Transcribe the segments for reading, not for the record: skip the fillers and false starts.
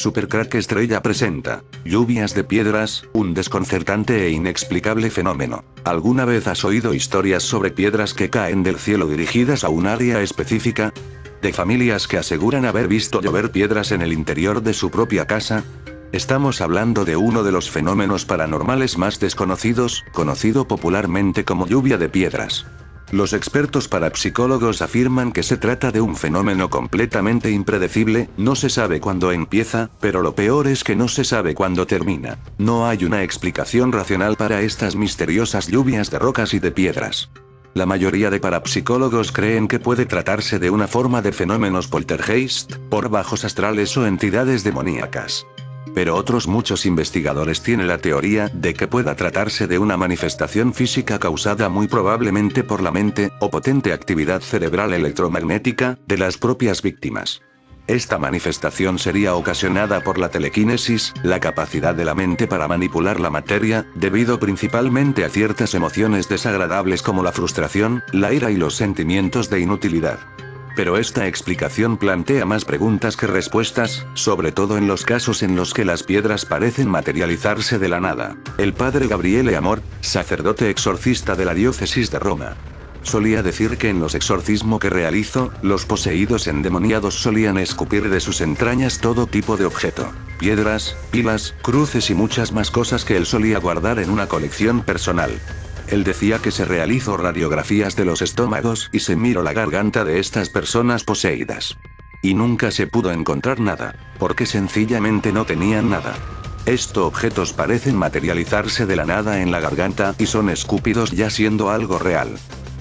Supercrack Estrella presenta Lluvias de Piedras, un desconcertante e inexplicable fenómeno. ¿Alguna vez has oído historias sobre piedras que caen del cielo dirigidas a un área específica? ¿De familias que aseguran haber visto llover piedras en el interior de su propia casa? Estamos hablando de uno de los fenómenos paranormales más desconocidos, conocido popularmente como lluvia de piedras. Los expertos parapsicólogos afirman que se trata de un fenómeno completamente impredecible, no se sabe cuándo empieza, pero lo peor es que no se sabe cuándo termina. No hay una explicación racional para estas misteriosas lluvias de rocas y de piedras. La mayoría de parapsicólogos creen que puede tratarse de una forma de fenómenos poltergeist, por bajos astrales o entidades demoníacas. Pero otros muchos investigadores tienen la teoría de que pueda tratarse de una manifestación física causada muy probablemente por la mente, o potente actividad cerebral electromagnética, de las propias víctimas. Esta manifestación sería ocasionada por la telequinesis, la capacidad de la mente para manipular la materia, debido principalmente a ciertas emociones desagradables como la frustración, la ira y los sentimientos de inutilidad. Pero esta explicación plantea más preguntas que respuestas, sobre todo en los casos en los que las piedras parecen materializarse de la nada. El padre Gabriele Amor, sacerdote exorcista de la diócesis de Roma, solía decir que en los exorcismos que realizó, los poseídos endemoniados solían escupir de sus entrañas todo tipo de objeto, piedras, pilas, cruces y muchas más cosas que él solía guardar en una colección personal. Él decía que se realizó radiografías de los estómagos y se miró la garganta de estas personas poseídas. Y nunca se pudo encontrar nada, porque sencillamente no tenían nada. Estos objetos parecen materializarse de la nada en la garganta y son escúpidos ya siendo algo real.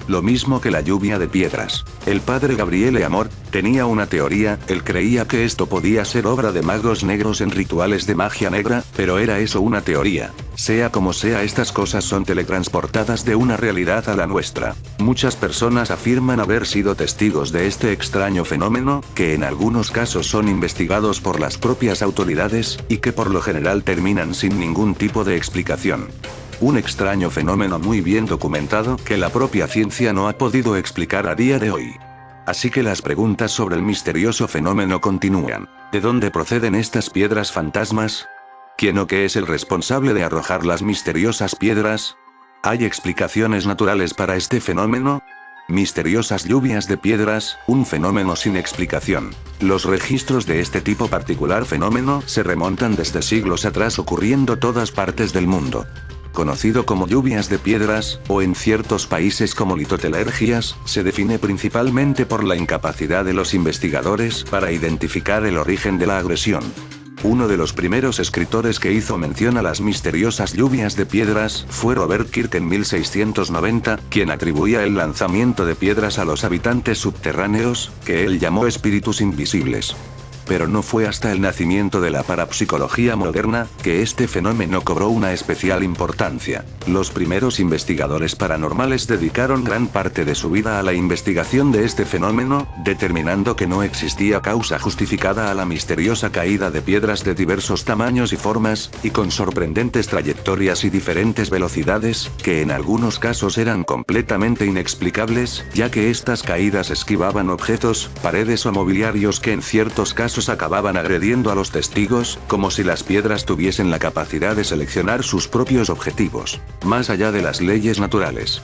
Lo mismo que la lluvia de piedras. El padre Gabriele Amor tenía una teoría, él creía que esto podía ser obra de magos negros en rituales de magia negra, pero era eso una teoría. Sea como sea, estas cosas son teletransportadas de una realidad a la nuestra. Muchas personas afirman haber sido testigos de este extraño fenómeno, que en algunos casos son investigados por las propias autoridades, y que por lo general terminan sin ningún tipo de explicación. Un extraño fenómeno muy bien documentado que la propia ciencia no ha podido explicar a día de hoy. Así que las preguntas sobre el misterioso fenómeno continúan. ¿De dónde proceden estas piedras fantasmas? ¿Quién o qué es el responsable de arrojar las misteriosas piedras? ¿Hay explicaciones naturales para este fenómeno? Misteriosas lluvias de piedras, un fenómeno sin explicación. Los registros de este tipo particular fenómeno se remontan desde siglos atrás, ocurriendo todas partes del mundo. Conocido como lluvias de piedras, o en ciertos países como litotelergias, se define principalmente por la incapacidad de los investigadores para identificar el origen de la agresión. Uno de los primeros escritores que hizo mención a las misteriosas lluvias de piedras fue Robert Kirk en 1690, quien atribuía el lanzamiento de piedras a los habitantes subterráneos, que él llamó espíritus invisibles. Pero no fue hasta el nacimiento de la parapsicología moderna, que este fenómeno cobró una especial importancia. Los primeros investigadores paranormales dedicaron gran parte de su vida a la investigación de este fenómeno, determinando que no existía causa justificada a la misteriosa caída de piedras de diversos tamaños y formas, y con sorprendentes trayectorias y diferentes velocidades, que en algunos casos eran completamente inexplicables, ya que estas caídas esquivaban objetos, paredes o mobiliarios que en ciertos casos acababan agrediendo a los testigos, como si las piedras tuviesen la capacidad de seleccionar sus propios objetivos, más allá de las leyes naturales.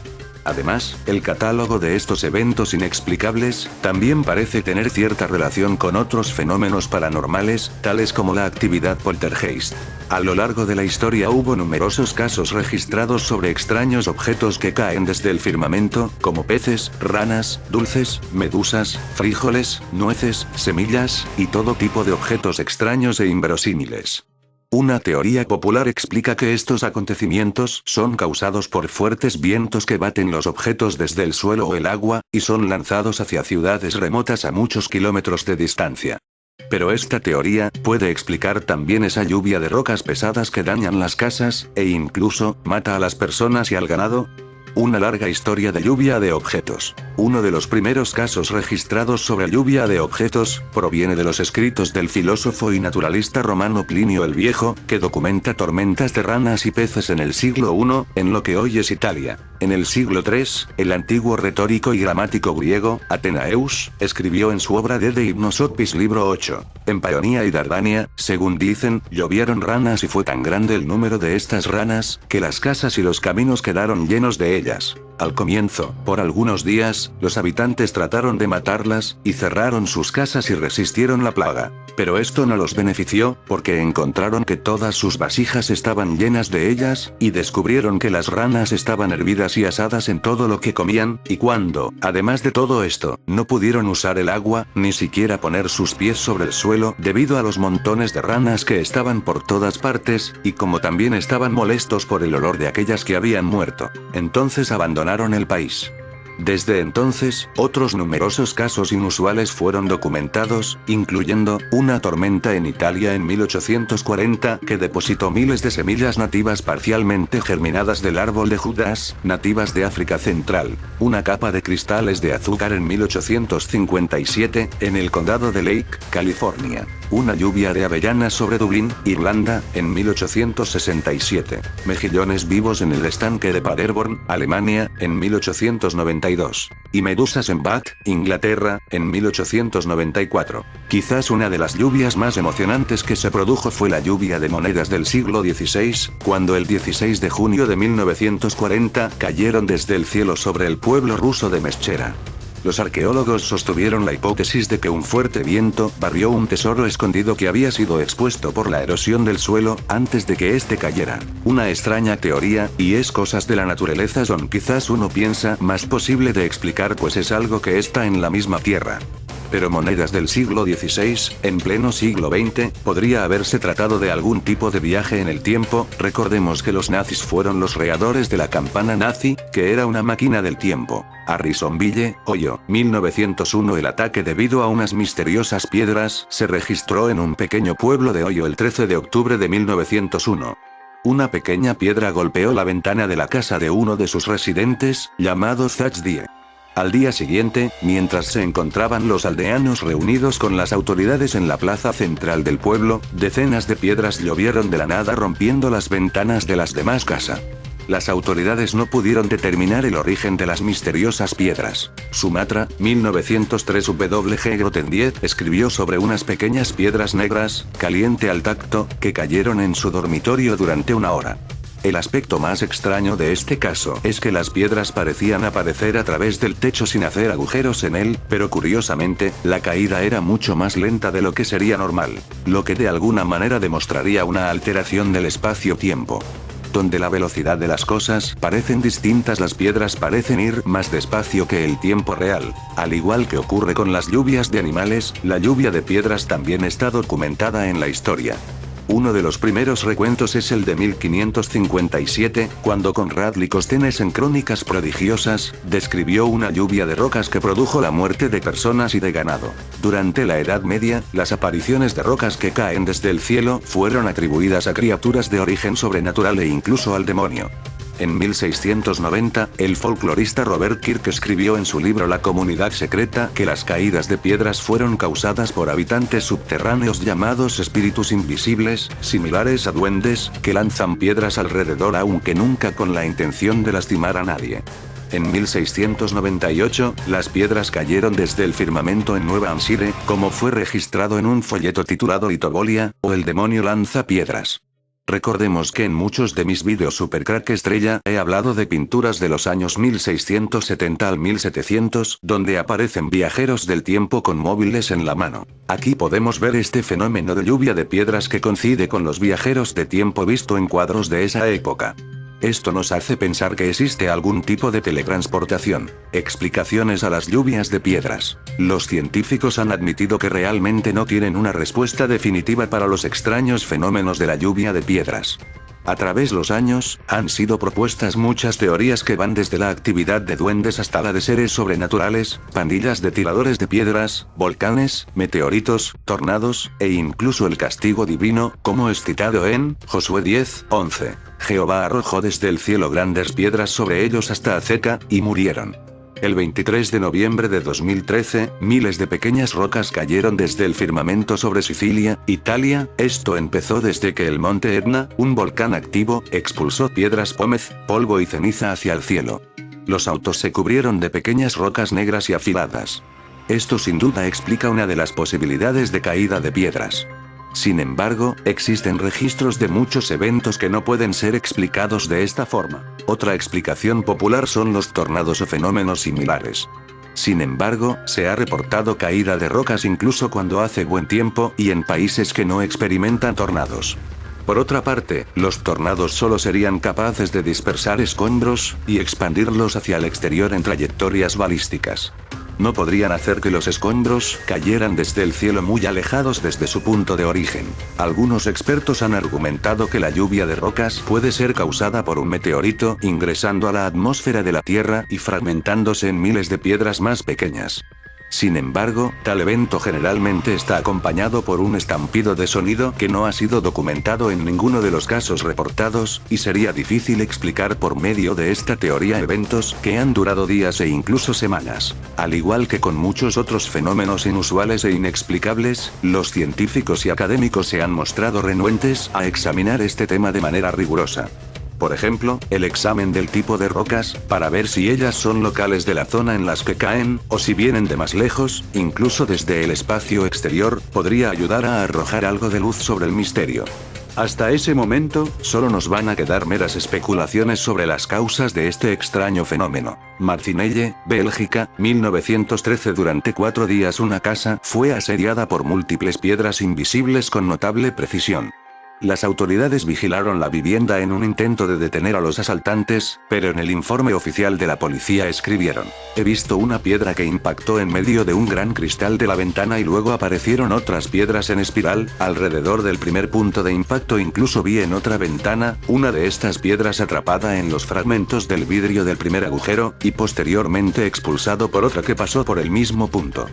Además, el catálogo de estos eventos inexplicables también parece tener cierta relación con otros fenómenos paranormales, tales como la actividad poltergeist. A lo largo de la historia hubo numerosos casos registrados sobre extraños objetos que caen desde el firmamento, como peces, ranas, dulces, medusas, frijoles, nueces, semillas, y todo tipo de objetos extraños e inverosímiles. Una teoría popular explica que estos acontecimientos son causados por fuertes vientos que baten los objetos desde el suelo o el agua, y son lanzados hacia ciudades remotas a muchos kilómetros de distancia. Pero esta teoría puede explicar también esa lluvia de rocas pesadas que dañan las casas, e incluso mata a las personas y al ganado. Una larga historia de lluvia de objetos. Uno de los primeros casos registrados sobre lluvia de objetos, proviene de los escritos del filósofo y naturalista romano Plinio el Viejo, que documenta tormentas de ranas y peces en el siglo I, en lo que hoy es Italia. En el siglo III, el antiguo retórico y gramático griego, Atenaeus, escribió en su obra De Hypnosopis libro 8. En Paeonia y Dardania, según dicen, llovieron ranas y fue tan grande el número de estas ranas, que las casas y los caminos quedaron llenos de ellas. Al comienzo, por algunos días, los habitantes trataron de matarlas, y cerraron sus casas y resistieron la plaga. Pero esto no los benefició, porque encontraron que todas sus vasijas estaban llenas de ellas, y descubrieron que las ranas estaban hervidas y asadas en todo lo que comían, y cuando, además de todo esto, no pudieron usar el agua, ni siquiera poner sus pies sobre el suelo, debido a los montones de ranas que estaban por todas partes, y como también estaban molestos por el olor de aquellas que habían muerto, entonces abandonaron el país. Desde entonces, otros numerosos casos inusuales fueron documentados, incluyendo una tormenta en Italia en 1840 que depositó miles de semillas nativas parcialmente germinadas del árbol de Judas, nativas de África Central, una capa de cristales de azúcar en 1857, en el condado de Lake, California, una lluvia de avellanas sobre Dublín, Irlanda, en 1867, mejillones vivos en el estanque de Paderborn, Alemania, en 1892. Y medusas en Bath, Inglaterra, en 1894. Quizás una de las lluvias más emocionantes que se produjo fue la lluvia de monedas del siglo XVI, cuando el 16 de junio de 1940 cayeron desde el cielo sobre el pueblo ruso de Meschera. Los arqueólogos sostuvieron la hipótesis de que un fuerte viento barrió un tesoro escondido que había sido expuesto por la erosión del suelo, antes de que éste cayera. Una extraña teoría, y es cosas de la naturaleza son quizás uno piensa más posible de explicar pues es algo que está en la misma tierra. Pero monedas del siglo XVI, en pleno siglo XX, podría haberse tratado de algún tipo de viaje en el tiempo. Recordemos que los nazis fueron los creadores de la campana nazi, que era una máquina del tiempo. Harrisonville, Ohio, 1901. El ataque debido a unas misteriosas piedras se registró en un pequeño pueblo de Ohio el 13 de octubre de 1901. Una pequeña piedra golpeó la ventana de la casa de uno de sus residentes, llamado Zach Die. Al día siguiente, mientras se encontraban los aldeanos reunidos con las autoridades en la plaza central del pueblo, decenas de piedras llovieron de la nada rompiendo las ventanas de las demás casas. Las autoridades no pudieron determinar el origen de las misteriosas piedras. Sumatra, 1903. W.G. Grothendieck escribió sobre unas pequeñas piedras negras, caliente al tacto, que cayeron en su dormitorio durante una hora. El aspecto más extraño de este caso es que las piedras parecían aparecer a través del techo sin hacer agujeros en él, pero curiosamente, la caída era mucho más lenta de lo que sería normal, lo que de alguna manera demostraría una alteración del espacio-tiempo. Donde la velocidad de las cosas parecen distintas, las piedras parecen ir más despacio que el tiempo real. Al igual que ocurre con las lluvias de animales, la lluvia de piedras también está documentada en la historia. Uno de los primeros recuentos es el de 1557, cuando Conrad Licosthenes en Crónicas Prodigiosas, describió una lluvia de rocas que produjo la muerte de personas y de ganado. Durante la Edad Media, las apariciones de rocas que caen desde el cielo fueron atribuidas a criaturas de origen sobrenatural e incluso al demonio. En 1690, el folclorista Robert Kirk escribió en su libro La Comunidad Secreta que las caídas de piedras fueron causadas por habitantes subterráneos llamados espíritus invisibles, similares a duendes, que lanzan piedras alrededor aunque nunca con la intención de lastimar a nadie. En 1698, las piedras cayeron desde el firmamento en Nueva Hampshire, como fue registrado en un folleto titulado Litobolia, o el demonio lanza piedras. Recordemos que en muchos de mis vídeos Super Crack Estrella he hablado de pinturas de los años 1670 al 1700, donde aparecen viajeros del tiempo con móviles en la mano. Aquí podemos ver este fenómeno de lluvia de piedras que coincide con los viajeros de tiempo visto en cuadros de esa época. Esto nos hace pensar que existe algún tipo de teletransportación. Explicaciones a las lluvias de piedras. Los científicos han admitido que realmente no tienen una respuesta definitiva para los extraños fenómenos de la lluvia de piedras. A través de los años, han sido propuestas muchas teorías que van desde la actividad de duendes hasta la de seres sobrenaturales, pandillas de tiradores de piedras, volcanes, meteoritos, tornados, e incluso el castigo divino, como es citado en Josué 10:11. Jehová arrojó desde el cielo grandes piedras sobre ellos hasta Azeca, y murieron. El 23 de noviembre de 2013, miles de pequeñas rocas cayeron desde el firmamento sobre Sicilia, Italia. Esto empezó desde que el monte Etna, un volcán activo, expulsó piedras pómez, polvo y ceniza hacia el cielo. Los autos se cubrieron de pequeñas rocas negras y afiladas. Esto sin duda explica una de las posibilidades de caída de piedras. Sin embargo, existen registros de muchos eventos que no pueden ser explicados de esta forma. Otra explicación popular son los tornados o fenómenos similares. Sin embargo, se ha reportado caída de rocas incluso cuando hace buen tiempo y en países que no experimentan tornados. Por otra parte, los tornados solo serían capaces de dispersar escombros y expandirlos hacia el exterior en trayectorias balísticas. No podrían hacer que los escombros cayeran desde el cielo muy alejados desde su punto de origen. Algunos expertos han argumentado que la lluvia de rocas puede ser causada por un meteorito ingresando a la atmósfera de la Tierra y fragmentándose en miles de piedras más pequeñas. Sin embargo, tal evento generalmente está acompañado por un estampido de sonido que no ha sido documentado en ninguno de los casos reportados, y sería difícil explicar por medio de esta teoría eventos que han durado días e incluso semanas. Al igual que con muchos otros fenómenos inusuales e inexplicables, los científicos y académicos se han mostrado renuentes a examinar este tema de manera rigurosa. Por ejemplo, el examen del tipo de rocas, para ver si ellas son locales de la zona en las que caen, o si vienen de más lejos, incluso desde el espacio exterior, podría ayudar a arrojar algo de luz sobre el misterio. Hasta ese momento, solo nos van a quedar meras especulaciones sobre las causas de este extraño fenómeno. Marcinelle, Bélgica, 1913. Durante 4 días una casa fue asediada por múltiples piedras invisibles con notable precisión. Las autoridades vigilaron la vivienda en un intento de detener a los asaltantes, pero en el informe oficial de la policía escribieron: "He visto una piedra que impactó en medio de un gran cristal de la ventana y luego aparecieron otras piedras en espiral, alrededor del primer punto de impacto. Incluso vi en otra ventana, una de estas piedras atrapada en los fragmentos del vidrio del primer agujero, y posteriormente expulsado por otra que pasó por el mismo punto".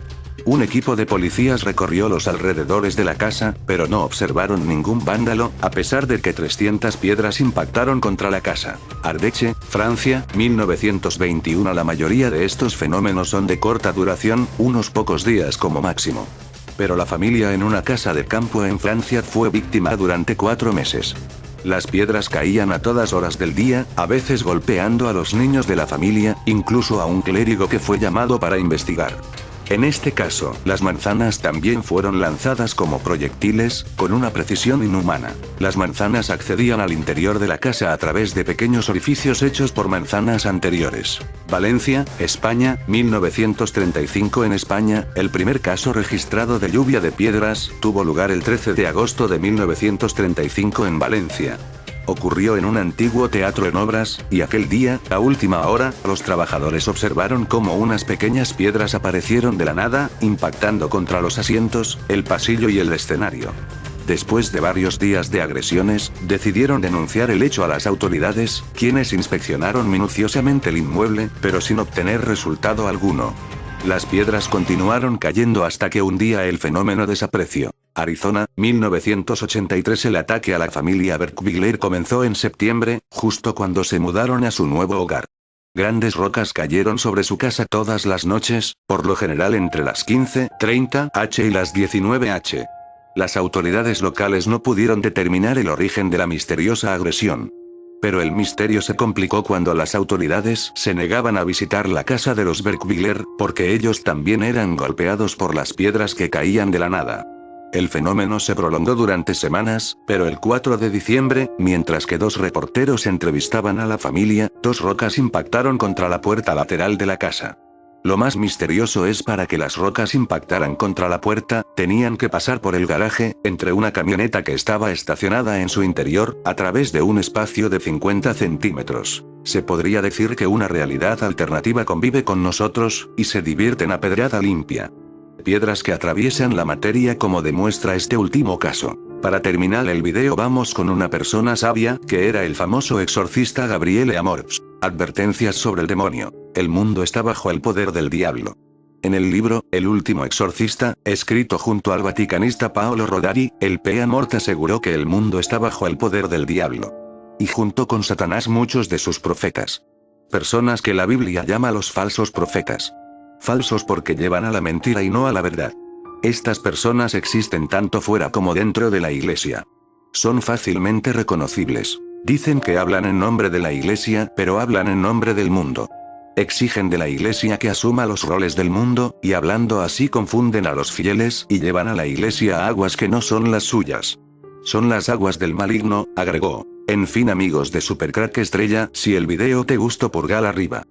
Un equipo de policías recorrió los alrededores de la casa, pero no observaron ningún vándalo, a pesar de que 300 piedras impactaron contra la casa. Ardèche, Francia, 1921. La mayoría de estos fenómenos son de corta duración, unos pocos días como máximo. Pero la familia en una casa de campo en Francia fue víctima durante 4 meses. Las piedras caían a todas horas del día, a veces golpeando a los niños de la familia, incluso a un clérigo que fue llamado para investigar. En este caso, las manzanas también fueron lanzadas como proyectiles, con una precisión inhumana. Las manzanas accedían al interior de la casa a través de pequeños orificios hechos por manzanas anteriores. Valencia, España, 1935. En España, el primer caso registrado de lluvia de piedras tuvo lugar el 13 de agosto de 1935 en Valencia. Ocurrió en un antiguo teatro en obras, y aquel día, a última hora, los trabajadores observaron cómo unas pequeñas piedras aparecieron de la nada, impactando contra los asientos, el pasillo y el escenario. Después de varios días de agresiones, decidieron denunciar el hecho a las autoridades, quienes inspeccionaron minuciosamente el inmueble, pero sin obtener resultado alguno. Las piedras continuaron cayendo hasta que un día el fenómeno desapareció. Arizona, 1983. El ataque a la familia Berkbigler comenzó en septiembre, justo cuando se mudaron a su nuevo hogar. Grandes rocas cayeron sobre su casa todas las noches, por lo general entre las 15:30 h y las 19 h. Las autoridades locales no pudieron determinar el origen de la misteriosa agresión. Pero el misterio se complicó cuando las autoridades se negaban a visitar la casa de los Berkbigler, porque ellos también eran golpeados por las piedras que caían de la nada. El fenómeno se prolongó durante semanas, pero el 4 de diciembre, mientras que 2 reporteros entrevistaban a la familia, 2 rocas impactaron contra la puerta lateral de la casa. Lo más misterioso es para que las rocas impactaran contra la puerta, tenían que pasar por el garaje, entre una camioneta que estaba estacionada en su interior, a través de un espacio de 50 centímetros. Se podría decir que una realidad alternativa convive con nosotros, y se divierten a pedrada limpia. Piedras que atraviesan la materia como demuestra este último caso. Para terminar el video vamos con una persona sabia, que era el famoso exorcista Gabriele Amorth. Advertencias sobre el demonio. El mundo está bajo el poder del diablo. En el libro, El último exorcista, escrito junto al vaticanista Paolo Rodari, el P. Amorth aseguró que el mundo está bajo el poder del diablo. Y junto con Satanás muchos de sus profetas. Personas que la Biblia llama los falsos profetas. Falsos porque llevan a la mentira y no a la verdad. Estas personas existen tanto fuera como dentro de la iglesia. Son fácilmente reconocibles. Dicen que hablan en nombre de la iglesia, pero hablan en nombre del mundo. Exigen de la iglesia que asuma los roles del mundo, y hablando así confunden a los fieles y llevan a la iglesia a aguas que no son las suyas. Son las aguas del maligno, agregó. En fin amigos de Supercrack Estrella, si el video te gustó pulgar arriba.